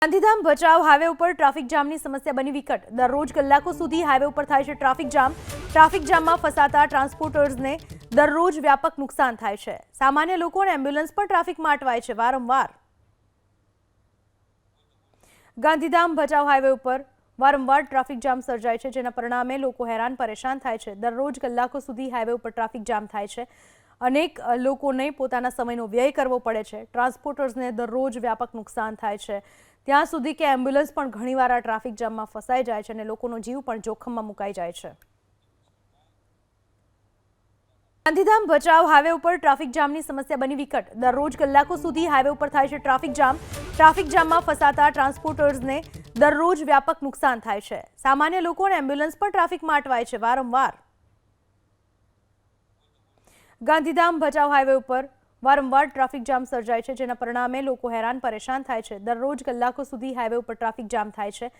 Gandhidham Bhachau highway ઉપર traffic જામની સમસ્યા બની વિકટ। દરરોજ કલાકો સુધી હાઈવે ઉપર થાય છે ટ્રાફિક જામ। ટ્રાફિક જામમાં ફસાતા ટ્રાન્સપોર્ટર્સને દરરોજ વ્યાપક નુકસાન થાય છે। સામાન્ય લોકો અને એમ્બ્યુલન્સ પણ ટ્રાફિકમાં અટવાય છે વારંવાર। ગાંધીધામ ભચાઉ હાઈવે ઉપર વારંવાર ટ્રાફિક જામ સર્જાય છે, જેના પરિણામે લોકો હેરાન પરેશાન થાય છે। દરરોજ કલાકો સુધી હાઈવે ઉપર ટ્રાફિક જામ થાય છે। અનેક લોકોને પોતાના સમયનો વ્યય કરવો પડે છે। ટ્રાન્સપોર્ટર્સને દરરોજ વ્યાપક નુકસાન થાય છે, ત્યાં સુધી કે એમ્બ્યુલન્સ પણ ઘણીવાર આ ટ્રાફિક જામમાં ફસાઈ જાય છે અને લોકોનો જીવ પણ જોખમમાં મુકાઈ જાય છે। ગાંધીધામ ભચાઉ હાઈવે ઉપર ટ્રાફિક જામની સમસ્યા બની વિકટ। દરરોજ કલાકો સુધી હાઈવે ઉપર થાય છે ટ્રાફિક જામ। ટ્રાફિક જામમાં ફસાતા ટ્રાન્સપોર્ટર્સને દરરોજ વ્યાપક નુકસાન થાય છે। સામાન્ય લોકો અને એમ્બ્યુલન્સ પણ ટ્રાફિકમાં અટવાય છે વારંવાર। ગાંધીધામ ભચાઉ હાઈવે ઉપર વારંવાર ટ્રાફિક જામ સર્જાય છે, જેના પરિણામે લોકો હેરાન પરેશાન થાય છે। દરરોજ કલાકો સુધી હાઈવે ઉપર ટ્રાફિક જામ થાય છે।